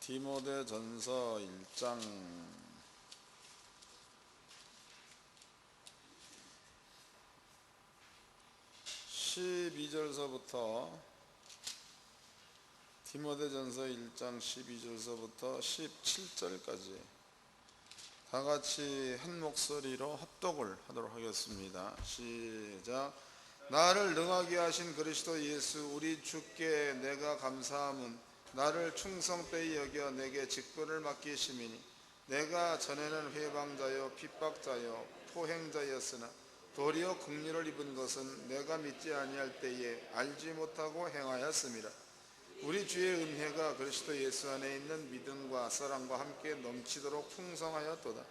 디모데전서 1장 12절서부터 디모데전서 1장 12절서부터 17절까지 다 같이 한 목소리로 합독을 하도록 하겠습니다. 시작. 나를 능하게 하신 그리스도 예수 우리 주께 내가 감사함은 나를 충성되이 여겨 내게 직분을 맡기심이니 내가 전에는 회방자요 핍박자요 포행자였으나 도리어 긍휼을 입은 것은 내가 믿지 아니할 때에 알지 못하고 행하였음이라. 우리 주의 은혜가 그리스도 예수 안에 있는 믿음과 사랑과 함께 넘치도록 풍성하였도다.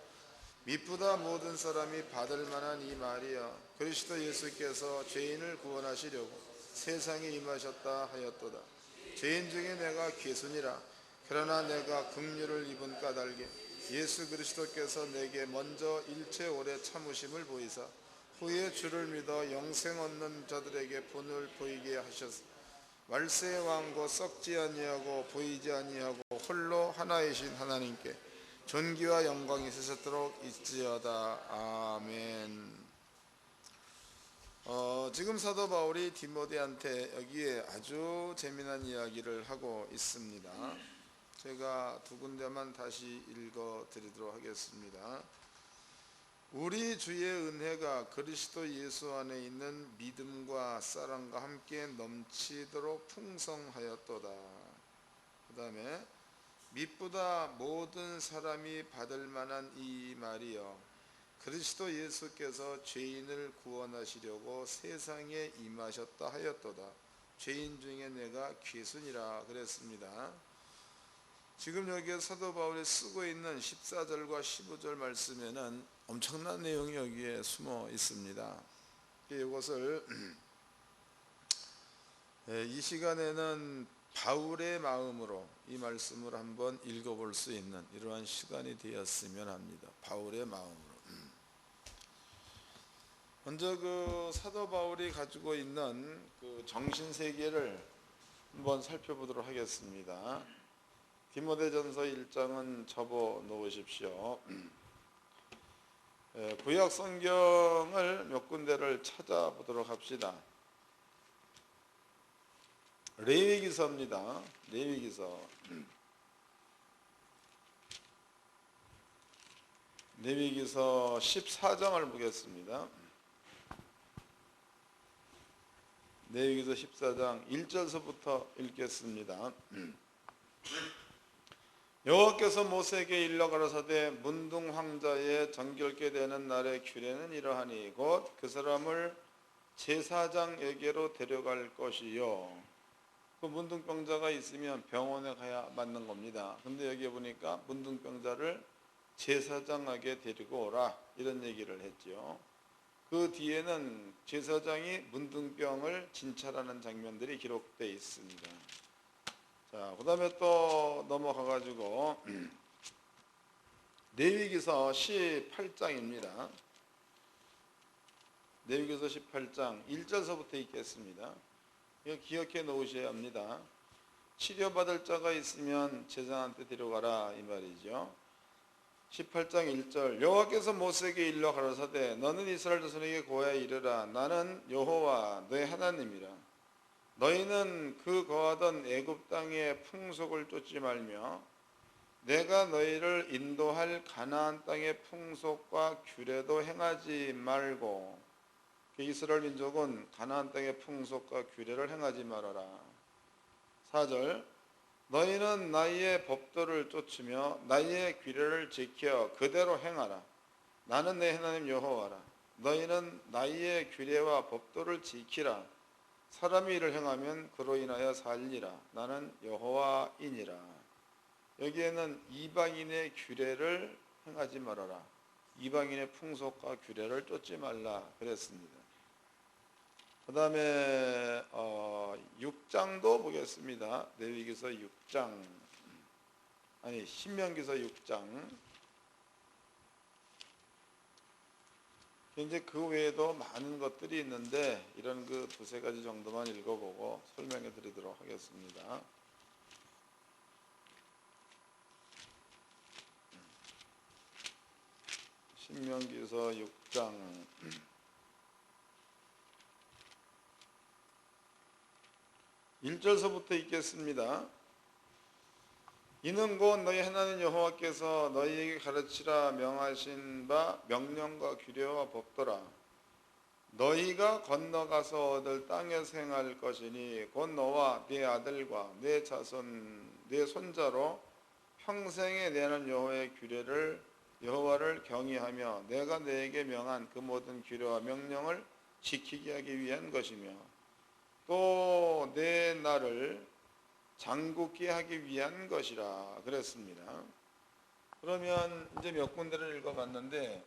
미쁘다 모든 사람이 받을 만한 이 말이여 그리스도 예수께서 죄인을 구원하시려고 세상에 임하셨다 하였도다. 죄인 중에 내가 괴순이라. 그러나 내가 긍휼을 입은 까닭에 예수 그리스도께서 내게 먼저 일체 오래 참으심을 보이사 후에 주를 믿어 영생 얻는 자들에게 본을 보이게 하셨으니 말세의 왕고 썩지 아니하고 보이지 아니하고 홀로 하나이신 하나님께 존귀와 영광이 세세토록 있지어다. 아멘. 지금 사도 바울이 디모데한테 여기에 아주 재미난 이야기를 하고 있습니다. 제가 두 군데만 다시 읽어 드리도록 하겠습니다. 우리 주의 은혜가 그리스도 예수 안에 있는 믿음과 사랑과 함께 넘치도록 풍성하였도다. 그 다음에 미쁘다 모든 사람이 받을 만한 이 말이여 그리스도 예수께서 죄인을 구원하시려고 세상에 임하셨다 하였도다. 죄인 중에 내가 괴순이라 그랬습니다. 지금 여기에 사도 바울이 쓰고 있는 14절과 15절 말씀에는 엄청난 내용이 여기에 숨어 있습니다. 이것을 이 시간에는 바울의 마음으로 이 말씀을 한번 읽어볼 수 있는 이러한 시간이 되었으면 합니다. 바울의 마음으로. 먼저 그 사도 바울이 가지고 있는 그 정신세계를 한번 살펴보도록 하겠습니다. 디모데전서 1장은 접어 놓으십시오. 구약 성경을 몇 군데를 찾아보도록 합시다. 레위기서입니다. 레위기서 14장을 보겠습니다. 레위기서 14장 1절서부터 읽겠습니다. 여호와께서 모세에게 일러 가라사대 문둥 황자의 정결케 되는 날의 규례는 이러하니 곧 그 사람을 제사장에게로 데려갈 것이요. 그 문둥병자가 있으면 병원에 가야 맞는 겁니다. 근데 여기 보니까 문둥병자를 제사장에게 데리고 오라 이런 얘기를 했죠. 그 뒤에는 제사장이 문둥병을 진찰하는 장면들이 기록되어 있습니다. 자, 그 다음에 또 넘어가 가지고 레위기서 18장입니다. 레위기서 18장 1절서부터 읽겠습니다. 이거 기억해 놓으셔야 합니다. 치료받을 자가 있으면 제사장한테 데려가라 이 말이죠. 18장 1절 여호와께서 모세에게 일러 가라사대 너는 이스라엘 자손에게 고하여 이르라 나는 여호와 너의 하나님이라. 너희는 그 거하던 애굽 땅의 풍속을 쫓지 말며 내가 너희를 인도할 가나안 땅의 풍속과 규례도 행하지 말고. 이스라엘 민족은 가나안 땅의 풍속과 규례를 행하지 말아라. 4절 너희는 나의 법도를 쫓으며 나의 규례를 지켜 그대로 행하라. 나는 내 하나님 여호와라. 너희는 나의 규례와 법도를 지키라. 사람이 이를 행하면 그로 인하여 살리라. 나는 여호와이니라. 여기에는 이방인의 규례를 행하지 말아라. 이방인의 풍속과 규례를 쫓지 말라 그랬습니다. 그 다음에 6장도 보겠습니다. 레위기서 6장 아니 신명기서 6장 이제 그 외에도 많은 것들이 있는데 이런 그 두세 가지 정도만 읽어보고 설명해 드리도록 하겠습니다. 신명기서 6장 1절서부터 읽겠습니다. 이는 곧 너희 하나님 여호와께서 너희에게 가르치라 명하신 바 명령과 규례와 법도라. 너희가 건너가서 얻을 땅에서 행할 것이니 곧 너와 네 아들과 네 자손 네 손자로 평생에 내는 여호와의 규례를 여호와를 경외하며 내가 너에게 명한 그 모든 규례와 명령을 지키게 하기 위한 것이며 또 내 나를 장굽게 하기 위한 것이라 그랬습니다. 그러면 이제 몇 군데를 읽어봤는데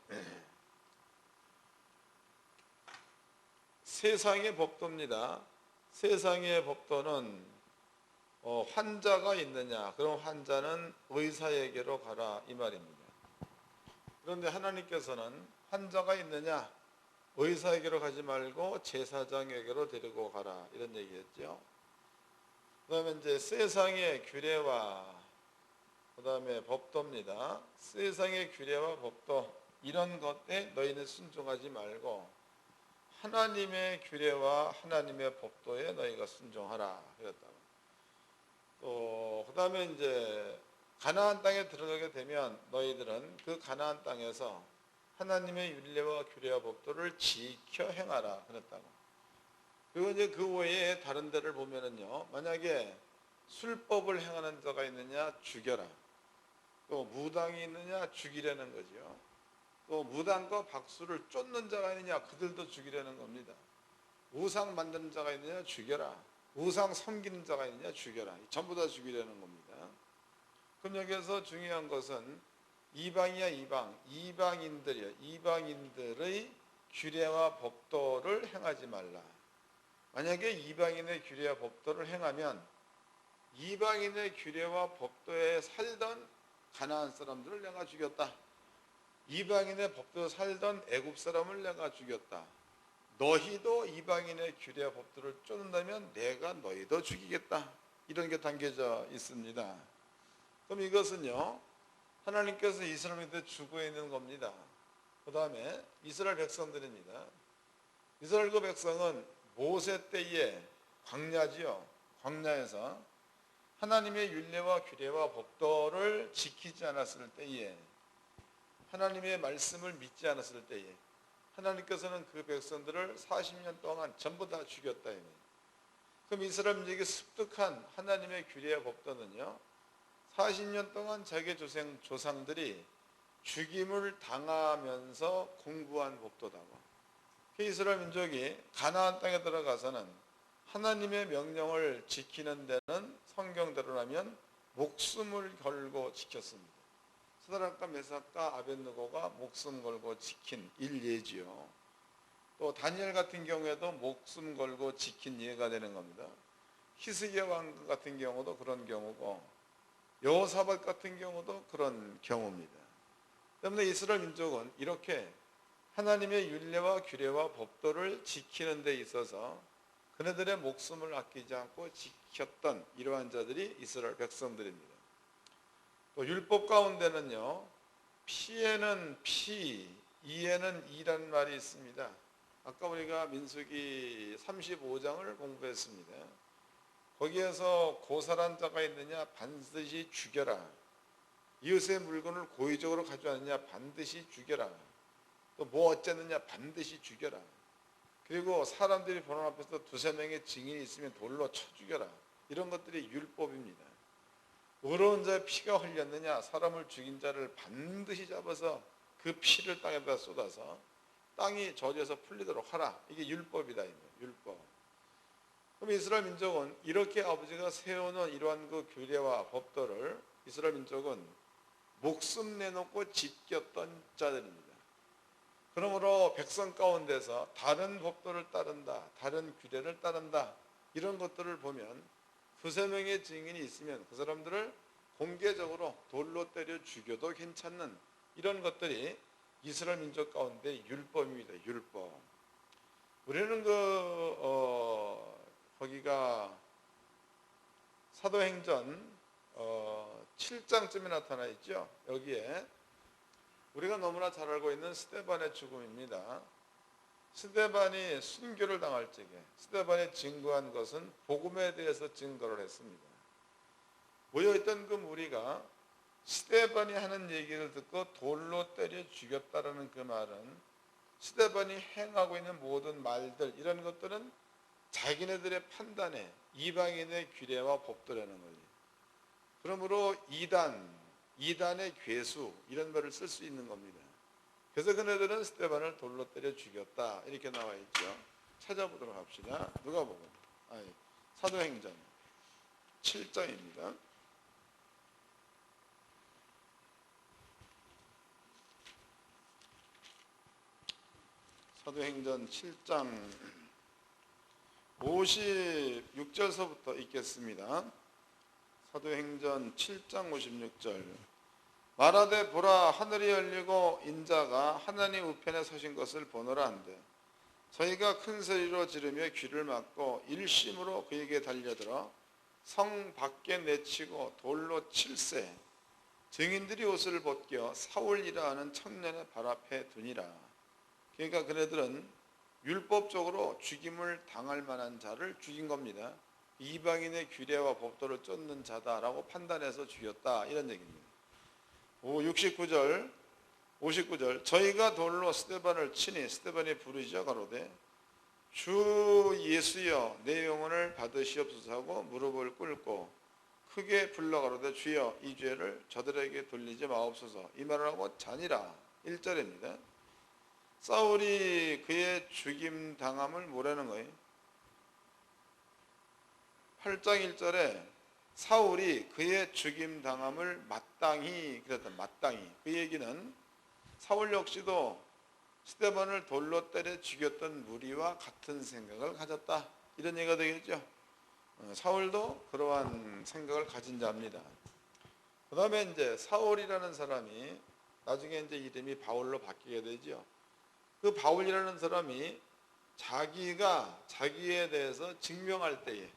세상의 법도입니다. 세상의 법도는 환자가 있느냐? 그럼 환자는 의사에게로 가라 이 말입니다. 그런데 하나님께서는 환자가 있느냐? 의사에게로 가지 말고 제사장에게로 데리고 가라 이런 얘기였죠. 그다음에 이제 세상의 규례와 그다음에 법도입니다. 세상의 규례와 법도 이런 것에 너희는 순종하지 말고 하나님의 규례와 하나님의 법도에 너희가 순종하라 그랬다고. 또 그다음에 이제 가나안 땅에 들어가게 되면 너희들은 그 가나안 땅에서 하나님의 율례와 규례와 법도를 지켜 행하라 그랬다고. 그리고 이제 그 외에 다른 데를 보면은요, 만약에 술법을 행하는 자가 있느냐 죽여라. 또 무당이 있느냐 죽이려는 거죠. 또 무당과 박수를 쫓는 자가 있느냐 그들도 죽이려는 겁니다. 우상 만드는 자가 있느냐 죽여라. 우상 섬기는 자가 있느냐 죽여라. 전부 다 죽이려는 겁니다. 그럼 여기서 중요한 것은 이방이야 이방. 이방인들이요. 이방인들의 규례와 법도를 행하지 말라. 만약에 이방인의 규례와 법도를 행하면 이방인의 규례와 법도에 살던 가나안 사람들을 내가 죽였다. 이방인의 법도에 살던 애굽 사람을 내가 죽였다. 너희도 이방인의 규례와 법도를 쫓는다면 내가 너희도 죽이겠다. 이런 게 담겨져 있습니다. 그럼 이것은요, 하나님께서 이스라엘한테 주고 있는 겁니다. 그 다음에 이스라엘 백성들입니다. 이스라엘 그 백성은 모세 때에 광야지요. 광야에서 하나님의 율례와 규례와 법도를 지키지 않았을 때에, 하나님의 말씀을 믿지 않았을 때에 하나님께서는 그 백성들을 40년 동안 전부 다 죽였다. 그럼 이스라엘 민족이 습득한 하나님의 규례와 법도는요, 40년 동안 자기 조상들이 죽임을 당하면서 공부한 법도다고. 그 이스라엘 민족이 가나안 땅에 들어가서는 하나님의 명령을 지키는 데는 성경대로라면 목숨을 걸고 지켰습니다. 스드락과 메삭과 아벳느고가 목숨 걸고 지킨 일예지요. 또 다니엘 같은 경우에도 목숨 걸고 지킨 예가 되는 겁니다. 히스기야 왕 같은 경우도 그런 경우고 여호사밧 같은 경우도 그런 경우입니다. 때문에 이스라엘 민족은 이렇게 하나님의 율례와 규례와 법도를 지키는 데 있어서 그네들의 목숨을 아끼지 않고 지켰던 이러한 자들이 이스라엘 백성들입니다. 또 율법 가운데는요, 피에는 피, 이에는 이라는 말이 있습니다. 아까 우리가 민수기 35장을 공부했습니다. 거기에서 고살한 자가 있느냐 반드시 죽여라. 이웃의 물건을 고의적으로 가져왔느냐 반드시 죽여라. 또 뭐 어쨌느냐 반드시 죽여라. 그리고 사람들이 보는 앞에서 두세 명의 증인이 있으면 돌로 쳐 죽여라. 이런 것들이 율법입니다. 의로운 자의 피가 흘렸느냐 사람을 죽인 자를 반드시 잡아서 그 피를 땅에다 쏟아서 땅이 저주에서 풀리도록 하라. 이게 율법이다. 율법. 그럼 이스라엘 민족은 이렇게 아버지가 세워놓은 이러한 그 규례와 법도를 이스라엘 민족은 목숨 내놓고 지켰던 자들입니다. 그러므로 백성 가운데서 다른 법도를 따른다, 다른 규례를 따른다, 이런 것들을 보면 두세 명의 증인이 있으면 그 사람들을 공개적으로 돌로 때려 죽여도 괜찮는 이런 것들이 이스라엘 민족 가운데 율법입니다. 율법. 우리는 거기가 사도행전 7장쯤에 나타나 있죠. 여기에 우리가 너무나 잘 알고 있는 스데반의 죽음입니다. 스데반이 순교를 당할 적에 스데반이 증거한 것은 복음에 대해서 증거를 했습니다. 모여있던 그 무리가 스데반이 하는 얘기를 듣고 돌로 때려 죽였다라는 그 말은 스데반이 행하고 있는 모든 말들 이런 것들은 자기네들의 판단에 이방인의 규례와 법도라는 거지. 그러므로 이단의 괴수 이런 말을 쓸 수 있는 겁니다. 그래서 그네들은 스데반을 돌로 때려 죽였다 이렇게 나와 있죠. 찾아보도록 합시다. 누가복음 사도행전 7장입니다. 사도행전 7장 56절서부터 읽겠습니다. 사도행전 7장 56절 말하되 보라 하늘이 열리고 인자가 하나님 우편에 서신 것을 보노라 한대 저희가 큰 소리로 지르며 귀를 막고 일심으로 그에게 달려들어 성 밖에 내치고 돌로 칠세 증인들이 옷을 벗겨 사울이라 하는 청년의 발 앞에 두니라. 그러니까 그네들은 율법적으로 죽임을 당할 만한 자를 죽인 겁니다. 이방인의 규례와 법도를 쫓는 자다라고 판단해서 죽였다 이런 얘기입니다. 59절 저희가 돌로 스데반을 치니 스데반이 부르짖어 가로되 주 예수여 내 영혼을 받으시옵소서 하고 무릎을 꿇고 크게 불러 가로되 주여 이 죄를 저들에게 돌리지 마옵소서 이 말을 하고 자니라. 1절입니다. 사울이 그의 죽임 당함을 뭐라는 거예요? 8장 1절에 사울이 그의 죽임 당함을 마땅히 그랬다. 마땅히. 그 얘기는 사울 역시도 스데반을 돌로 때려 죽였던 무리와 같은 생각을 가졌다. 이런 얘기가 되겠죠. 사울도 그러한 생각을 가진 자입니다. 그 다음에 이제 사울이라는 사람이 나중에 이제 이름이 바울로 바뀌게 되죠. 그 바울이라는 사람이 자기가 자기에 대해서 증명할 때에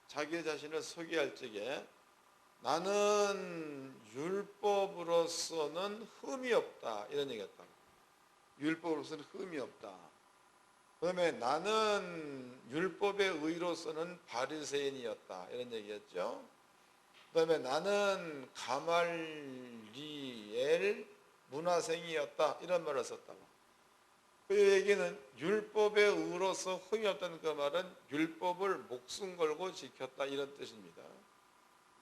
자기 자신을 소개할 적에 나는 율법으로서는 흠이 없다 이런 얘기했다. 율법으로서는 흠이 없다. 그 다음에 나는 율법의 의로서는 바리새인이었다 이런 얘기했죠. 그 다음에 나는 가말리엘 문화생이었다 이런 말을 썼다고. 그 얘기는 율법의 의로서 흠이 없다는 그 말은 율법을 목숨 걸고 지켰다 이런 뜻입니다.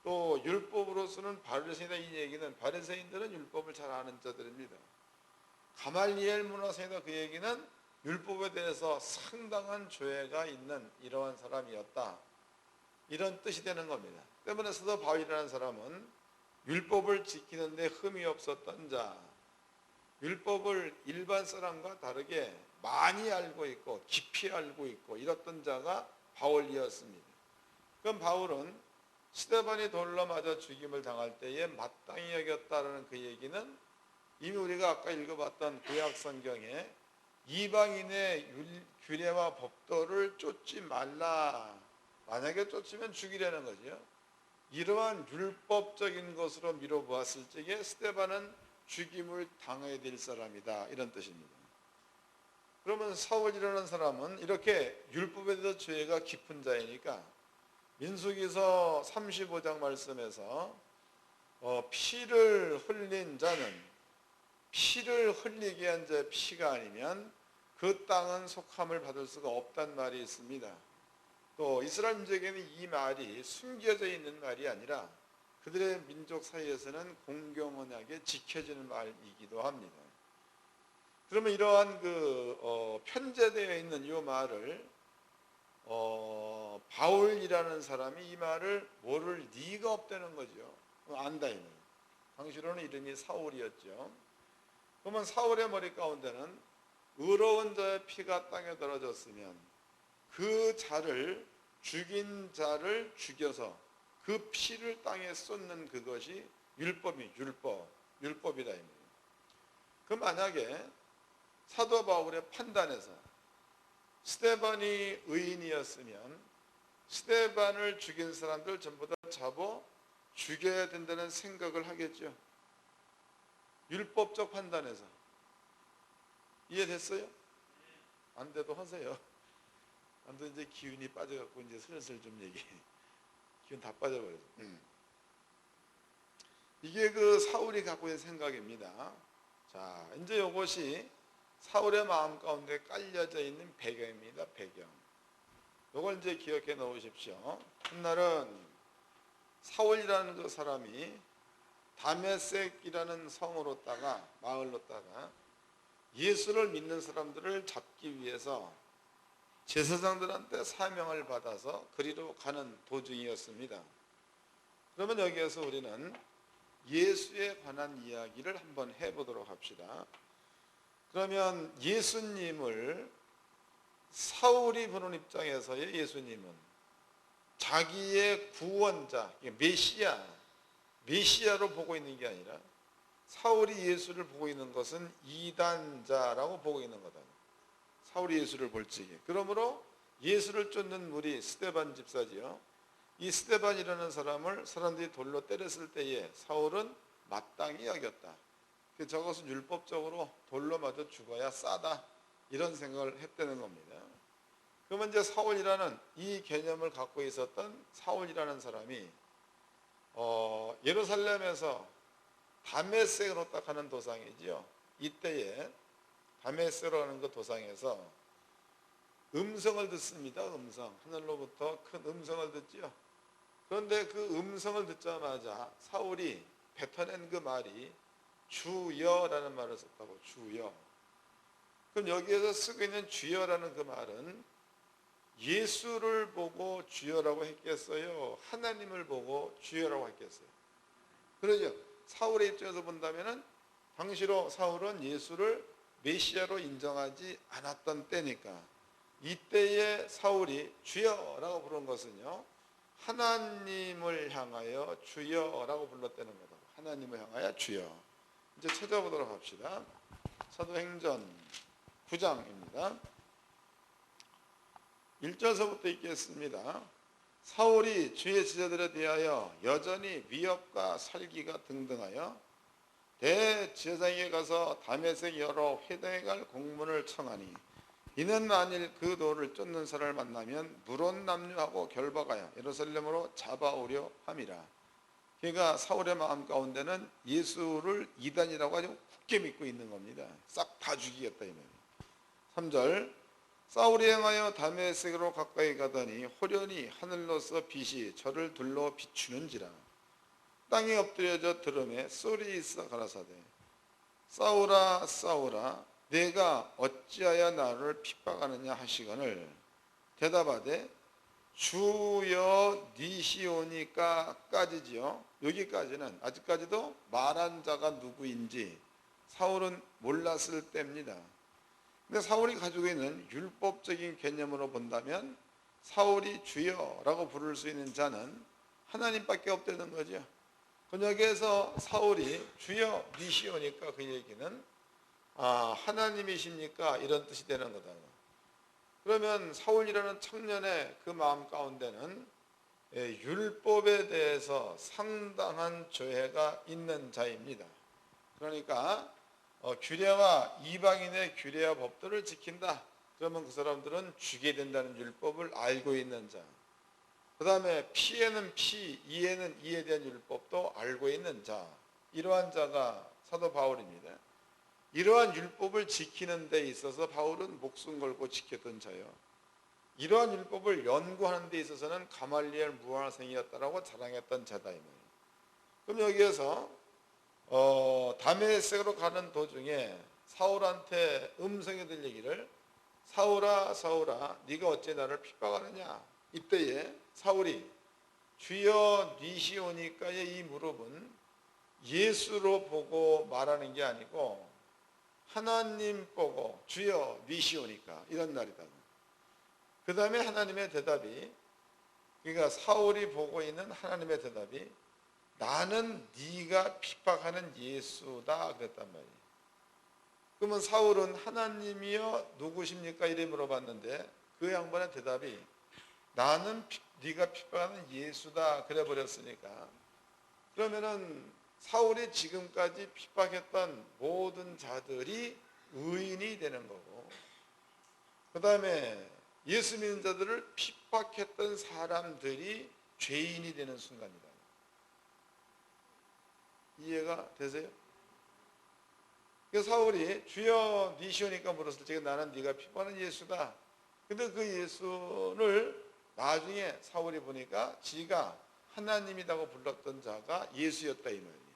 또 율법으로서는 바리새인이다 이 얘기는 바리새인들은 율법을 잘 아는 자들입니다. 가말리엘 문화생이다 그 얘기는 율법에 대해서 상당한 조예가 있는 이러한 사람이었다 이런 뜻이 되는 겁니다. 때문에 사도 바울이라는 사람은 율법을 지키는데 흠이 없었던 자, 율법을 일반 사람과 다르게 많이 알고 있고 깊이 알고 있고 이랬던 자가 바울이었습니다. 그럼 바울은 스데반이 돌로 맞아 죽임을 당할 때에 마땅히 여겼다는 그 얘기는 이미 우리가 아까 읽어봤던 구약 성경에 이방인의 규례와 법도를 쫓지 말라. 만약에 쫓으면 죽이려는 거죠. 이러한 율법적인 것으로 미뤄보았을 적에 스데반은 죽임을 당해야 될 사람이다 이런 뜻입니다. 그러면 사울이라는 사람은 이렇게 율법에 대해서 죄가 깊은 자이니까 민수기서 35장 말씀에서 피를 흘린 자는 피를 흘리게 한 자의 피가 아니면 그 땅은 속함을 받을 수가 없단 말이 있습니다. 또 이스라엘 민족에게는 이 말이 숨겨져 있는 말이 아니라 그들의 민족 사이에서는 공공연하게 지켜지는 말이기도 합니다. 그러면 이러한 편제되어 있는 이 말을 바울이라는 사람이 이 말을 모를 리가 없다는 거죠. 안다 이 말. 당시로는 이름이 사울이었죠. 그러면 사울의 머리 가운데는 의로운 자의 피가 땅에 떨어졌으면 그 자를 죽인 자를 죽여서 그 피를 땅에 쏟는 그것이 율법이다. 그 만약에 사도 바울의 판단에서 스데반이 의인이었으면 스데반을 죽인 사람들 전부 다 잡아 죽여야 된다는 생각을 하겠죠. 율법적 판단에서. 이해됐어요? 안 돼도 하세요. 안 돼도 이제 기운이 빠져갖고 이제 슬슬 좀 얘기해. 기운 다 빠져버려서. 이게 그 사울이 갖고 있는 생각입니다. 자, 이제 이것이 사울의 마음 가운데 깔려져 있는 배경입니다. 배경. 이걸 이제 기억해 놓으십시오. 한날은 사울이라는 그 사람이 다메섹이라는 성으로다가 마을로다가 예수를 믿는 사람들을 잡기 위해서 제사장들한테 사명을 받아서 그리로 가는 도중이었습니다. 그러면 여기에서 우리는 예수에 관한 이야기를 한번 해보도록 합시다. 그러면 예수님을 사울이 보는 입장에서의 예수님은 자기의 구원자, 메시아로 보고 있는 게 아니라 사울이 예수를 보고 있는 것은 이단자라고 보고 있는 거다. 사울이 예수를 볼 적에. 그러므로 예수를 쫓는 무리 스데반 집사지요. 이 스데반이라는 사람을 사람들이 돌로 때렸을 때에 사울은 마땅히 여겼다. 저것은 율법적으로 돌로 맞아 죽어야 싸다. 이런 생각을 했다는 겁니다. 그러면 이제 사울이라는 이 개념을 갖고 있었던 사울이라는 사람이 예루살렘에서 다메섹으로 딱 하는 도상이지요. 이때에 다메섹으로 하는 그 도상에서 음성을 듣습니다. 하늘로부터 큰 음성을 듣지요. 그런데 그 음성을 듣자마자 사울이 뱉어낸 그 말이 주여라는 말을 썼다고. 주여. 그럼 여기에서 쓰고 있는 주여라는 그 말은 예수를 보고 주여라고 했겠어요? 하나님을 보고 주여라고 했겠어요? 그러죠. 사울의 입장에서 본다면은 당시로 사울은 예수를 메시아로 인정하지 않았던 때니까 이때에 사울이 주여라고 부른 것은요, 하나님을 향하여 주여라고 불렀다는 거다. 하나님을 향하여 주여. 이제 찾아보도록 합시다. 사도행전 9장입니다. 1절서부터 읽겠습니다. 사울이 주의 제자들에 대하여 여전히 위협과 살기가 등등하여 대제사장에게 가서 다메섹 여러 회당에 갈 공문을 청하니 이는 만일 그 도를 쫓는 사람을 만나면 물혼남류하고 결박하여 예루살렘으로 잡아오려 함이라. 그러니까 사울의 마음 가운데는 예수를 이단이라고 아주 굳게 믿고 있는 겁니다. 싹 다 죽이겠다 이 말이에요. 3절 사울이 행하여 다메섹으로 가까이 가더니 호련히 하늘로서 빛이 저를 둘러 비추는지라. 땅에 엎드려져 들음에 소리 있어 가라사대 싸우라 싸우라 내가 어찌하여 나를 핍박하느냐 하시거늘 대답하되 주여 니시오니까 까지지요. 여기까지는 아직까지도 말한 자가 누구인지 사울은 몰랐을 때입니다. 근데 사울이 가지고 있는 율법적인 개념으로 본다면 사울이 주여라고 부를 수 있는 자는 하나님밖에 없다는 거죠. 여기에서 사울이 주여 니시오니까 그 얘기는 하나님이십니까? 이런 뜻이 되는 거다. 그러면 사울이라는 청년의 그 마음 가운데는 율법에 대해서 상당한 조회가 있는 자입니다. 그러니까 규례와 이방인의 규례와 법도를 지킨다. 그러면 그 사람들은 죽게 된다는 율법을 알고 있는 자. 그 다음에 피에는 피, 이에는 이에 대한 율법도 알고 있는 자. 이러한 자가 사도 바울입니다. 이러한 율법을 지키는 데 있어서 바울은 목숨 걸고 지켰던 자요. 이러한 율법을 연구하는 데 있어서는 가말리엘 무학생이었다라고 자랑했던 자다. 그럼 여기에서 다메섹으로 가는 도중에 사울한테 음성이 들리기를 사울아 사울아 네가 어째 나를 핍박하느냐. 이때에 사울이 주여 니시오니까의 이 무릎은 예수로 보고 말하는 게 아니고 하나님 보고 주여 니시오니까 이런 날이다. 그 다음에 하나님의 대답이, 그러니까 사울이 보고 있는 하나님의 대답이 나는 네가 핍박하는 예수다 그랬단 말이에요. 그러면 사울은 하나님이여 누구십니까? 이래 물어봤는데 그 양반의 대답이 나는 네가 핍박하는 예수다 그래 버렸으니까, 그러면은 사울이 지금까지 핍박했던 모든 자들이 의인이 되는 거고, 그 다음에 예수 믿는 자들을 핍박했던 사람들이 죄인이 되는 순간이다. 이해가 되세요? 그 사울이 주여 네 시오니까 물었을 때 나는 네가 핍박하는 예수다. 근데 그 예수를 나중에 사울이 보니까 지가 하나님이라고 불렀던 자가 예수였다 이 말이에요.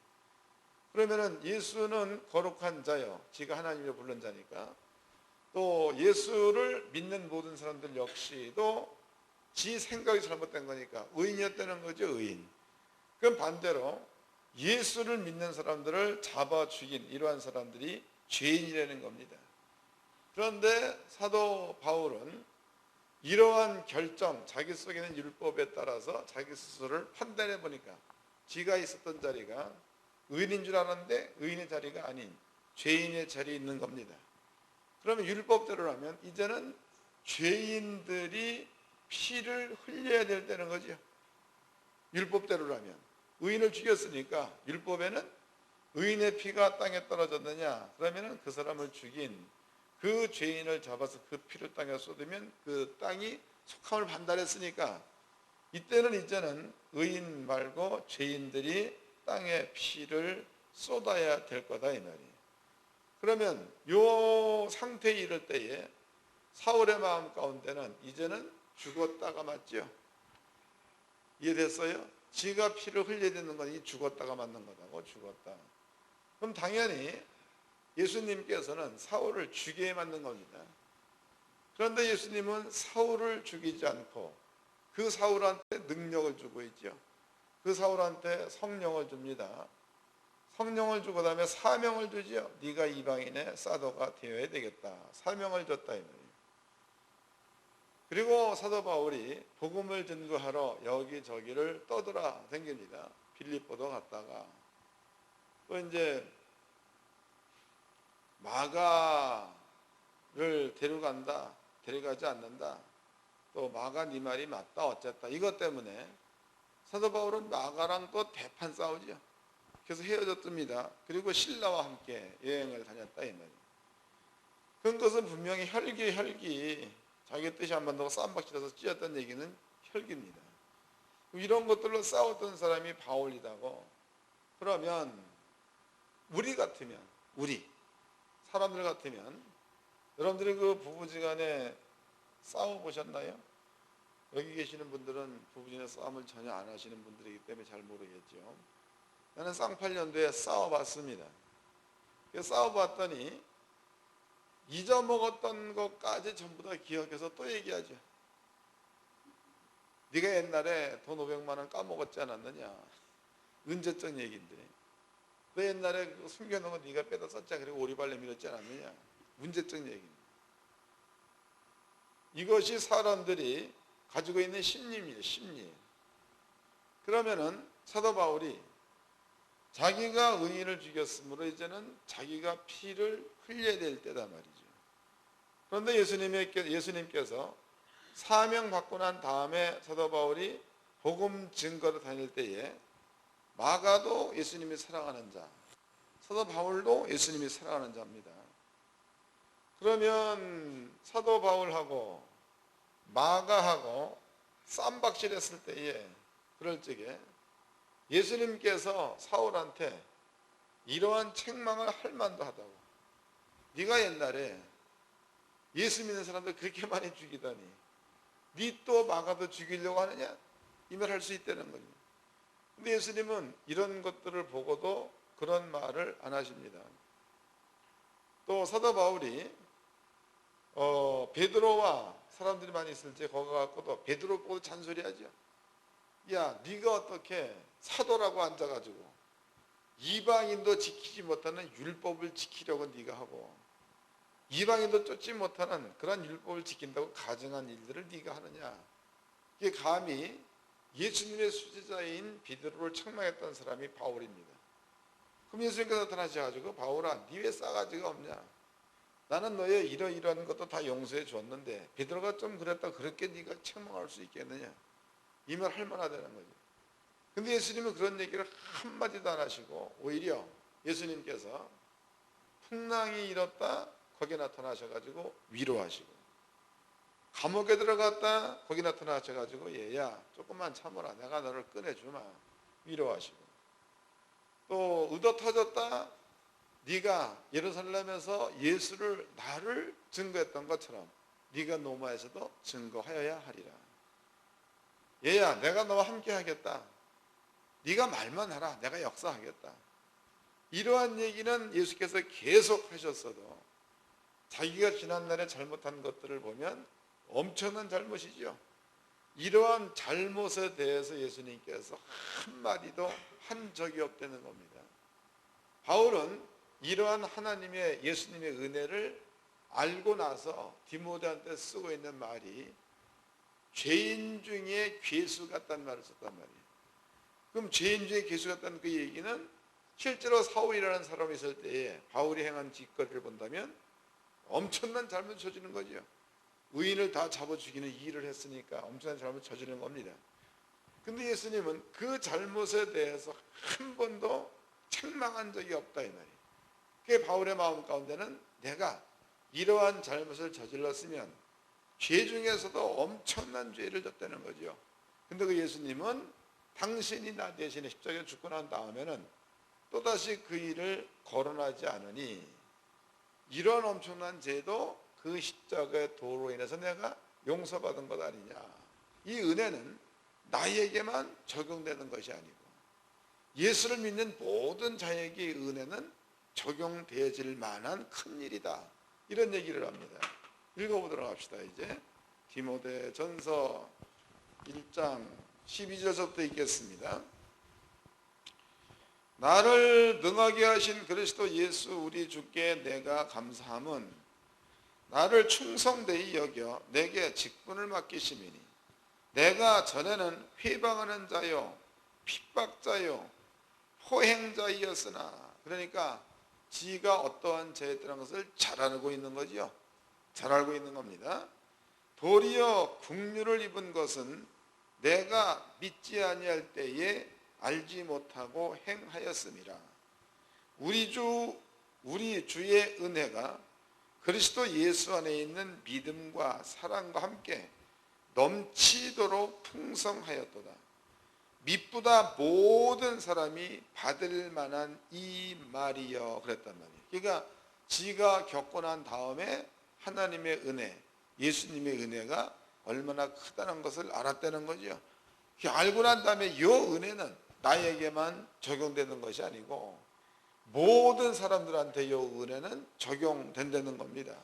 그러면은 예수는 거룩한 자요, 지가 하나님이라고 부른 자니까 또 예수를 믿는 모든 사람들 역시도 지 생각이 잘못된 거니까 의인이었다는 거죠, 의인. 그럼 반대로 예수를 믿는 사람들을 잡아 죽인 이러한 사람들이 죄인이라는 겁니다. 그런데 사도 바울은 이러한 결정, 자기 속에 있는 율법에 따라서 자기 스스로를 판단해 보니까 지가 있었던 자리가 의인인 줄 알았는데 의인의 자리가 아닌 죄인의 자리에 있는 겁니다. 그러면 율법대로라면 이제는 죄인들이 피를 흘려야 될 때는 거죠. 율법대로라면 의인을 죽였으니까 율법에는 의인의 피가 땅에 떨어졌느냐, 그러면 그 사람을 죽인 그 죄인을 잡아서 그 피를 땅에 쏟으면 그 땅이 속함을 판단했으니까 이때는 이제는 의인 말고 죄인들이 땅에 피를 쏟아야 될 거다 이 말이에요. 그러면 요 상태에 이를 때에 사울의 마음 가운데는 이제는 죽었다가 맞죠? 이해됐어요? 지가 피를 흘려야 되는 건 이 죽었다가 맞는 거다고, 죽었다. 그럼 당연히 예수님께서는 사울을 죽여야 맞는 겁니다. 그런데 예수님은 사울을 죽이지 않고 그 사울한테 능력을 주고 있죠. 그 사울한테 성령을 줍니다. 성령을 주고 다음에 사명을 주지요. 네가 이방인의 사도가 되어야 되겠다. 사명을 줬다 이 말이에요. 그리고 사도 바울이 복음을 전거하러 여기저기를 떠돌아 다닙니다. 빌립보도 갔다가 또 이제 마가를 데려간다, 데려가지 않는다, 또 마가 네 말이 맞다 어쨌다, 이것 때문에 사도 바울은 마가랑 또 대판 싸우죠. 그래서 헤어졌습니다. 그리고 신라와 함께 여행을 다녔다 이 말이에요. 그런 것은 분명히 혈기 자기 뜻이 안 맞다고 쌈박질해서 찢었던 얘기는 혈기입니다. 이런 것들로 싸웠던 사람이 바울이라고. 그러면 우리 같으면, 우리 사람들 같으면 여러분들이 그 부부지간에 싸워보셨나요? 여기 계시는 분들은 부부지간에 싸움을 전혀 안 하시는 분들이기 때문에 잘 모르겠죠. 나는 쌍팔년도에 싸워봤습니다. 싸워봤더니 잊어먹었던 것까지 전부 다 기억해서 또 얘기하죠. 네가 옛날에 돈 500만 원 까먹었지 않았느냐. 은제적 얘기인데 너 옛날에 숨겨놓은 거 네가 빼다 썼자, 그리고 오리발레 밀었지 않았느냐. 문제적 얘기입니다. 이것이 사람들이 가지고 있는 심리입니다. 심리. 그러면은 사도 바울이 자기가 의인을 죽였으므로 이제는 자기가 피를 흘려야 될 때다 말이죠. 그런데 예수님께서 사명 받고 난 다음에 사도 바울이 복음 증거로 다닐 때에 마가도 예수님이 사랑하는 자, 사도 바울도 예수님이 사랑하는 자입니다. 그러면 사도 바울하고 마가하고 쌈박질했을 때에 그럴 적에 예수님께서 사울한테 이러한 책망을 할 만도 하다고. 네가 옛날에 예수 믿는 사람들 그렇게 많이 죽이다니 네 또 마가도 죽이려고 하느냐? 이 말 할 수 있다는 거죠. 근데 예수님은 이런 것들을 보고도 그런 말을 안 하십니다. 또 사도 바울이 베드로와 사람들이 많이 있을 때 거기 갖고도 베드로 보고 잔소리하죠. 야, 네가 어떻게 사도라고 앉아가지고 이방인도 지키지 못하는 율법을 지키려고 네가 하고 이방인도 쫓지 못하는 그런 율법을 지킨다고 가정한 일들을 네가 하느냐. 이게 감히 예수님의 수제자인 베드로를 책망했던 사람이 바울입니다. 그럼 예수님께서 나타나셔가지고 바울아, 네 왜 싸가지가 없냐. 나는 너의 이러이러한 것도 다 용서해 줬는데 베드로가 좀 그랬다 그렇게 네가 책망할 수 있겠느냐. 이 말 할 만하다는 거죠. 근데 예수님은 그런 얘기를 한마디도 안 하시고 오히려 예수님께서 풍랑이 일었다 거기에 나타나셔가지고 위로하시고, 감옥에 들어갔다 거기 나타나셔가지고 얘야 조금만 참아라 내가 너를 꺼내주마 위로하시고, 또 의도 터졌다 네가 예루살렘에서 예수를 나를 증거했던 것처럼 네가 로마에서도 증거하여야 하리라. 얘야 내가 너와 함께 하겠다. 네가 말만 하라. 내가 역사하겠다. 이러한 얘기는 예수께서 계속 하셨어도 자기가 지난날에 잘못한 것들을 보면 엄청난 잘못이죠. 이러한 잘못에 대해서 예수님께서 한마디도 한 적이 없다는 겁니다. 바울은 이러한 하나님의 예수님의 은혜를 알고 나서 디모데한테 쓰고 있는 말이 죄인 중에 괴수 같다는 말을 썼단 말이에요. 그럼 죄인 중에 괴수 같다는 그 얘기는 실제로 사울이라는 사람이 있을 때에 바울이 행한 짓거리를 본다면 엄청난 잘못을 저지른 거죠. 의인을 다 잡아 죽이는 이 일을 했으니까 엄청난 잘못을 저지른 겁니다. 근데 예수님은 그 잘못에 대해서 한 번도 책망한 적이 없다 이 말이에요. 그게 바울의 마음 가운데는 내가 이러한 잘못을 저질렀으면 죄 중에서도 엄청난 죄를 졌다는 거죠. 근데 그 예수님은 당신이 나 대신에 십자가에 죽고 난 다음에는 또다시 그 일을 거론하지 않으니 이런 엄청난 죄도 그 십자가의 도로 인해서 내가 용서받은 것 아니냐. 이 은혜는 나에게만 적용되는 것이 아니고 예수를 믿는 모든 자에게 이 은혜는 적용되어질 만한 큰 일이다. 이런 얘기를 합니다. 읽어보도록 합시다. 이제 디모데 전서 1장 12절부터 읽겠습니다. 나를 능하게 하신 그리스도 예수 우리 주께 내가 감사함은 나를 충성되이 여겨 내게 직분을 맡기심이니 내가 전에는 회방하는 자요 핍박자요 포행자이었으나, 그러니까 지가 어떠한 죄였다는 것을 잘 알고 있는 거죠. 잘 알고 있는 겁니다. 도리어 국류를 입은 것은 내가 믿지 아니할 때에 알지 못하고 행하였음이라. 우리 주의 은혜가 그리스도 예수 안에 있는 믿음과 사랑과 함께 넘치도록 풍성하였도다. mit보다 모든 사람이 받을 만한 이 말이여 그랬단 말이에요. 그러니까 지가 겪고 난 다음에 하나님의 은혜, 예수님의 은혜가 얼마나 크다는 것을 알았다는 거죠. 알고 난 다음에 이 은혜는 나에게만 적용되는 것이 아니고 모든 사람들한테 이 은혜는 적용된다는 겁니다.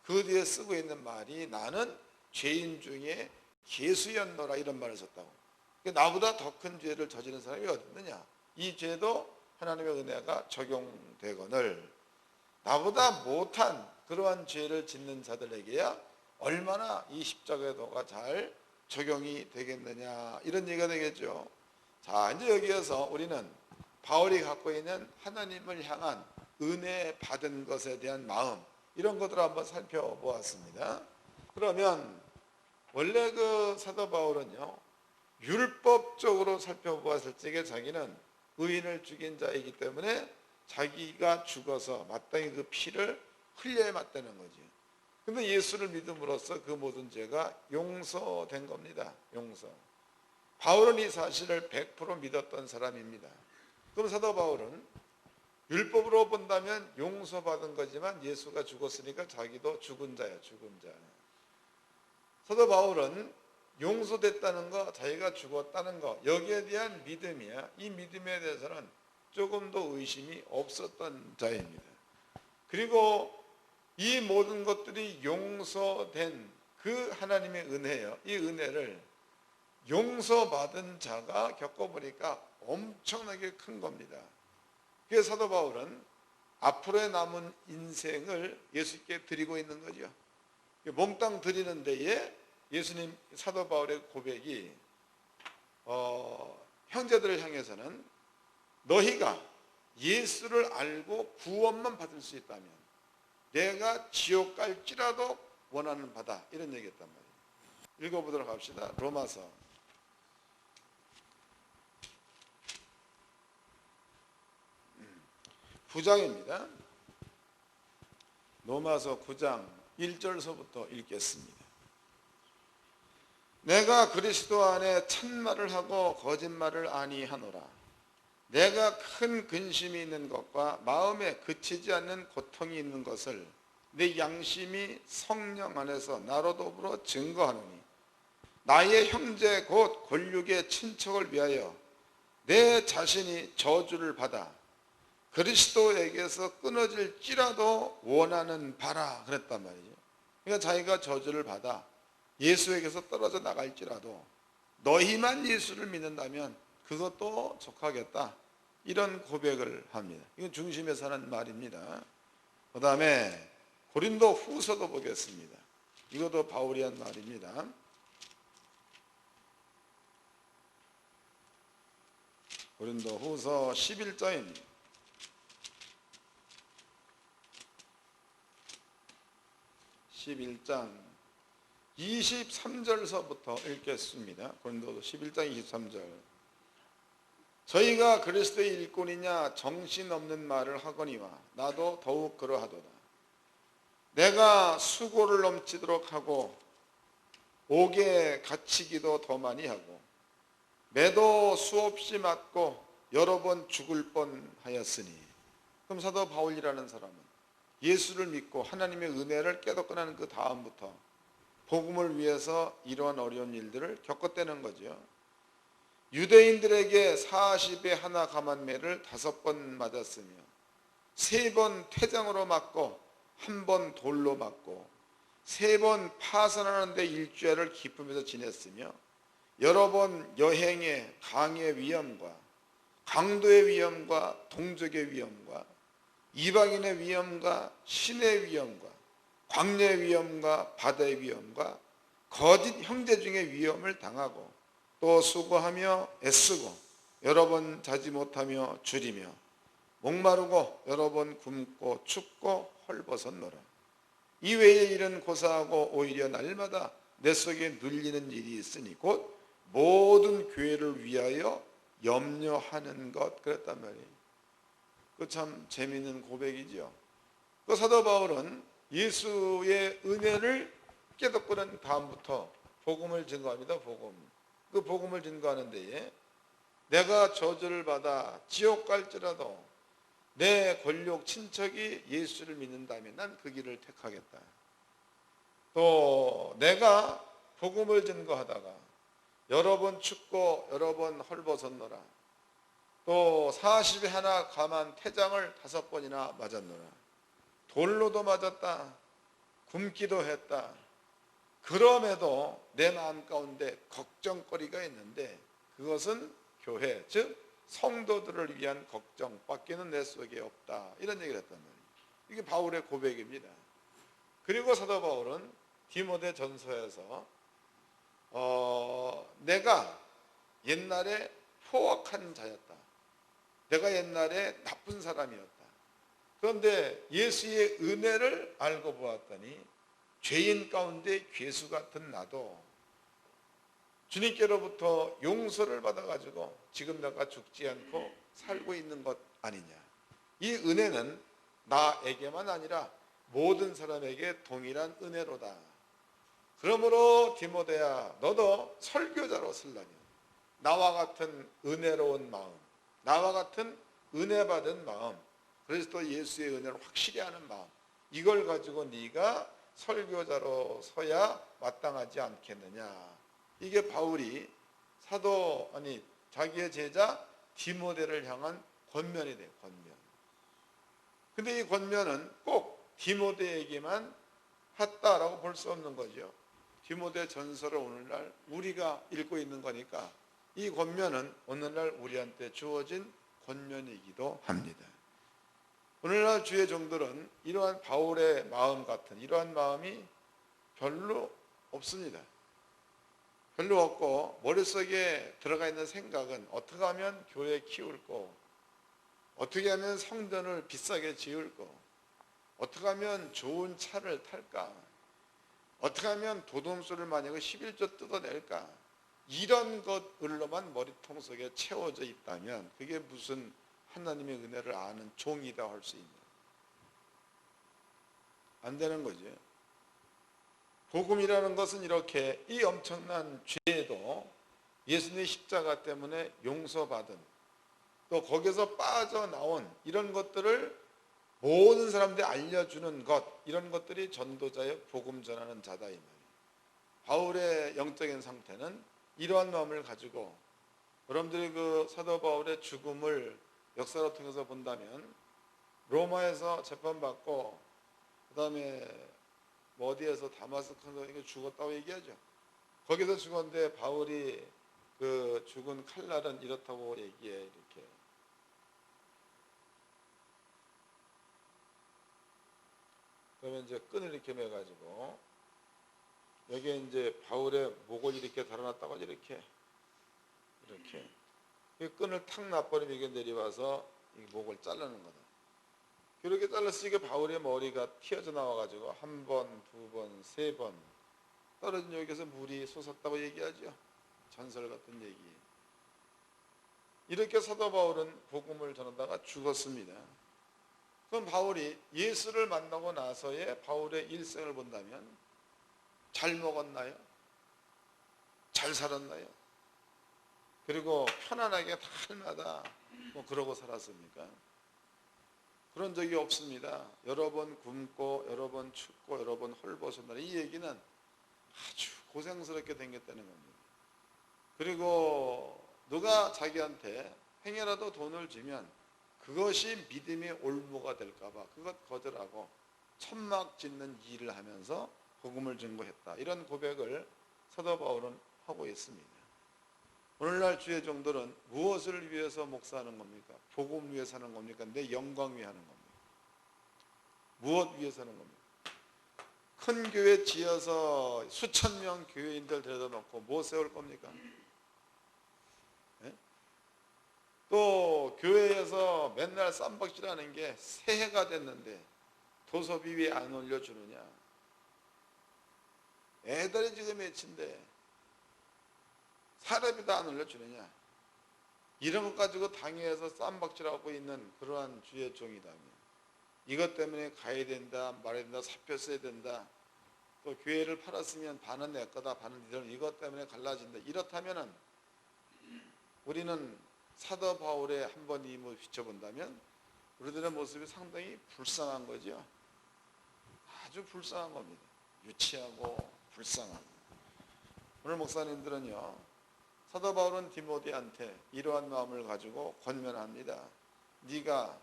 그 뒤에 쓰고 있는 말이 나는 죄인 중에 괴수였노라 이런 말을 썼다고. 나보다 더 큰 죄를 저지른 사람이 어디 있느냐. 이 죄도 하나님의 은혜가 적용되거늘 나보다 못한 그러한 죄를 짓는 자들에게야 얼마나 이 십자가의 도가 잘 적용이 되겠느냐 이런 얘기가 되겠죠. 자, 이제 여기에서 우리는 바울이 갖고 있는 하나님을 향한 은혜 받은 것에 대한 마음 이런 것들을 한번 살펴보았습니다. 그러면 원래 그 사도 바울은요 율법적으로 살펴보았을 적에 자기는 의인을 죽인 자이기 때문에 자기가 죽어서 마땅히 그 피를 흘려야 맞다는 거지. 근데 예수를 믿음으로써 그 모든 죄가 용서된 겁니다. 용서. 바울은 이 사실을 100% 믿었던 사람입니다. 그럼 사도 바울은 율법으로 본다면 용서받은 거지만 예수가 죽었으니까 자기도 죽은 자야, 죽은 자. 사도 바울은 용서됐다는 거, 자기가 죽었다는 거, 여기에 대한 믿음이야. 이 믿음에 대해서는 조금도 의심이 없었던 자입니다. 그리고 이 모든 것들이 용서된 그 하나님의 은혜예요. 이 은혜를 용서받은 자가 겪어보니까 엄청나게 큰 겁니다. 그래서 사도 바울은 앞으로의 남은 인생을 예수께 드리고 있는 거죠. 몽땅 드리는 데에 예수님 사도 바울의 고백이 형제들을 향해서는 너희가 예수를 알고 구원만 받을 수 있다면 내가 지옥 갈지라도 원하는 바다 이런 얘기했단 말이에요. 읽어보도록 합시다. 로마서 9장입니다. 로마서 9장 1절서부터 읽겠습니다. 내가 그리스도 안에 참말을 하고 거짓말을 아니하노라. 내가 큰 근심이 있는 것과 마음에 그치지 않는 고통이 있는 것을 내 양심이 성령 안에서 나로 더불어 증거하노니, 나의 형제 곧 권력의 친척을 위하여 내 자신이 저주를 받아 그리스도에게서 끊어질지라도 원하는 바라 그랬단 말이죠. 그러니까 자기가 저주를 받아 예수에게서 떨어져 나갈지라도 너희만 예수를 믿는다면 그것도 족하겠다, 이런 고백을 합니다. 이건 중심에서 하는 말입니다. 그 다음에 고린도 후서도 보겠습니다. 이것도 바울이 한 말입니다. 고린도 후서 11장입니다. 11장 23절서부터 읽겠습니다. 고린도서 11장 23절. 저희가 그리스도의 일꾼이냐 정신없는 말을 하거니와 나도 더욱 그러하도다. 내가 수고를 넘치도록 하고 옥에 갇히기도 더 많이 하고 매도 수없이 맞고 여러 번 죽을 뻔하였으니. 그럼 사도 바울이라는 사람은 예수를 믿고 하나님의 은혜를 깨닫고 나는 그 다음부터 복음을 위해서 이러한 어려운 일들을 겪었다는 거죠. 유대인들에게 40에 하나 감한매를 5번 맞았으며 3번 퇴장으로 맞고 1번 돌로 맞고 3번 파선하는데 일주일을 기쁘면서 지냈으며 여러 번 여행의 강의 위험과 강도의 위험과 동족의 위험과 이방인의 위험과 신의 위험과 광야의 위험과 바다의 위험과 거짓 형제 중의 위험을 당하고 또 수고하며 애쓰고 여러 번 자지 못하며 줄이며 목마르고 여러 번 굶고 춥고 헐벗었노라. 이외의 일은 고사하고 오히려 날마다 내 속에 눌리는 일이 있으니 곧 모든 교회를 위하여 염려하는 것, 그랬단 말이에요. 그 참 재미있는 고백이죠. 그 사도 바울은 예수의 은혜를 깨닫고 난 다음부터 복음을 증거합니다. 그 복음을 증거하는 데에 내가 저주를 받아 지옥 갈지라도 내 권력 친척이 예수를 믿는다면 난 그 길을 택하겠다. 또 내가 복음을 증거하다가 여러 번 춥고 여러 번 헐벗었노라. 또 40에 하나 감한 태장을 5번이나 맞았노라. 돌로도 맞았다. 굶기도 했다. 그럼에도 내 마음 가운데 걱정거리가 있는데 그것은 교회, 즉 성도들을 위한 걱정밖에는 내 속에 없다, 이런 얘기를 했단 말이에요. 이게 바울의 고백입니다. 그리고 사도 바울은 디모데 전서에서 내가 옛날에 포악한 자였다. 내가 옛날에 나쁜 사람이었다. 그런데 예수의 은혜를 알고 보았더니 죄인 가운데 괴수 같은 나도 주님께로부터 용서를 받아가지고 지금 내가 죽지 않고 살고 있는 것 아니냐. 이 은혜는 나에게만 아니라 모든 사람에게 동일한 은혜로다. 그러므로 디모데야, 너도 설교자로 쓰려니 나와 같은 은혜로운 마음, 나와 같은 은혜 받은 마음, 그리스도 예수의 은혜를 확실히 아는 마음, 이걸 가지고 네가 설교자로 서야 마땅하지 않겠느냐. 이게 바울이 자기의 제자 디모데를 향한 권면이 돼요. 권면. 근데 이 권면은 꼭 디모데에게만 했다라고 볼 수 없는 거죠. 디모데 전서를 오늘날 우리가 읽고 있는 거니까 이 권면은 오늘날 우리한테 주어진 권면이기도 합니다. 오늘날 주의 종들은 이러한 바울의 마음 같은 이러한 마음이 별로 없습니다. 별로 없고 머릿속에 들어가 있는 생각은 어떻게 하면 교회 키울 거, 어떻게 하면 성전을 비싸게 지을 거, 어떻게 하면 좋은 차를 탈까, 어떻게 하면 도둑수를 만약에 11조 뜯어낼까, 이런 것으로만 머리통 속에 채워져 있다면 그게 무슨 하나님의 은혜를 아는 종이다 할 수 있냐? 안 되는 거죠. 복음이라는 것은 이렇게 이 엄청난 죄도 예수님의 십자가 때문에 용서받은, 또 거기서 빠져나온 이런 것들을 모든 사람들이 알려주는 것, 이런 것들이 전도자의 복음 전하는 자다 이 말이에요. 바울의 영적인 상태는 이러한 마음을 가지고, 여러분들이 그 사도 바울의 죽음을 역사로 통해서 본다면 로마에서 재판받고 그 다음에 뭐 어디에서 다마스커스에서 죽었다고 얘기하죠. 거기서 죽었는데 바울이 그 죽은 칼날은 이렇다고 얘기해. 이렇게 그러면 이제 끈을 이렇게 매가지고 여기에 이제 바울의 목을 이렇게 달아놨다고 이렇게 이 끈을 탁 놔버리면 이게 내려와서 이 목을 자르는 거다. 그렇게 잘랐으니까 바울의 머리가 튀어져 나와가지고 한 번, 두 번, 세 번 떨어진 여기서 물이 솟았다고 얘기하죠. 전설 같은 얘기. 이렇게 사도 바울은 복음을 전하다가 죽었습니다. 그럼 바울이 예수를 만나고 나서의 바울의 일생을 본다면 잘 먹었나요? 잘 살았나요? 그리고 편안하게 날마다 뭐 그러고 살았습니까? 그런 적이 없습니다. 여러 번 굶고 여러 번 춥고 여러 번 헐벗었다. 이 얘기는 아주 고생스럽게 댕겼다는 겁니다. 그리고 누가 자기한테 행여라도 돈을 주면 그것이 믿음의 올무가 될까봐 그것 거절하고 천막 짓는 일을 하면서 복음을 증거했다. 이런 고백을 사도 바울은 하고 있습니다. 오늘날 주의 종들은 무엇을 위해서 목사하는 겁니까? 복음 위해서 하는 겁니까? 내 영광 위해 하는 겁니까? 무엇 위해서 하는 겁니까? 큰 교회 지어서 수천 명 교회인들 데려다 놓고 뭐 세울 겁니까? 네? 또 교회에서 맨날 쌈박질하는 게 새해가 됐는데 도서비 왜 안 올려주느냐? 애들이 지금 몇인데 사람이 다 안 올려주느냐? 이런 것 가지고 당회에서 쌈박질하고 있는 그러한 주의 종이다면 이것 때문에 가야 된다, 말해야 된다, 사표 써야 된다, 또 교회를 팔았으면 반은 내 거다, 반은 니들 이것 때문에 갈라진다. 이렇다면은 우리는 사도 바울의 한 번 이 모습 비춰본다면 우리들의 모습이 상당히 불쌍한 거죠. 아주 불쌍한 겁니다. 유치하고 불쌍한. 오늘 목사님들은요, 사도 바울은 디모데한테 이러한 마음을 가지고 권면합니다. 네가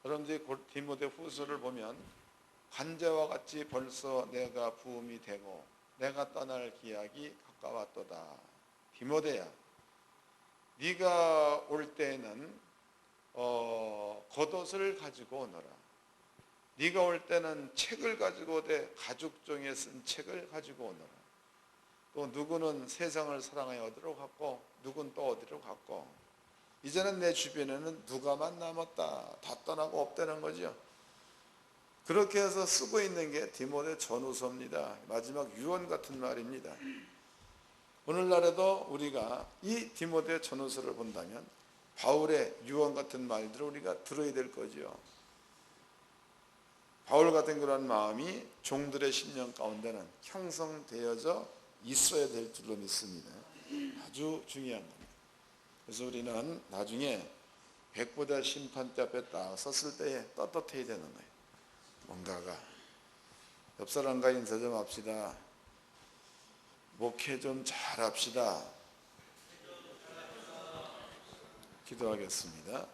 여러분들이 디모데 후서를 보면 관제와 같이 벌써 내가 부음이 되고 내가 떠날 기약이 가까웠도다. 디모데야, 네가 올 때에는 겉옷을 가지고 오너라. 네가 올 때는 책을 가지고 오되 가죽 종이에 쓴 책을 가지고 오너라. 또 누구는 세상을 사랑하여 어디로 갔고 누구는 또 어디로 갔고 이제는 내 주변에는 누가만 남았다. 다 떠나고 없다는 거죠. 그렇게 해서 쓰고 있는 게 디모데 전후서입니다. 마지막 유언 같은 말입니다. 오늘날에도 우리가 이 디모데 전후서를 본다면 바울의 유언 같은 말들을 우리가 들어야 될 거죠. 바울 같은 그런 마음이 종들의 심령 가운데는 형성되어져 있어야 될 줄로 믿습니다. 아주 중요한 겁니다. 그래서 우리는 나중에 백보자 심판대 앞에 딱 섰을 때에 떳떳해야 되는 거예요. 뭔가가 옆 사람과 인사 좀 합시다. 목회 좀 잘합시다. 기도하겠습니다.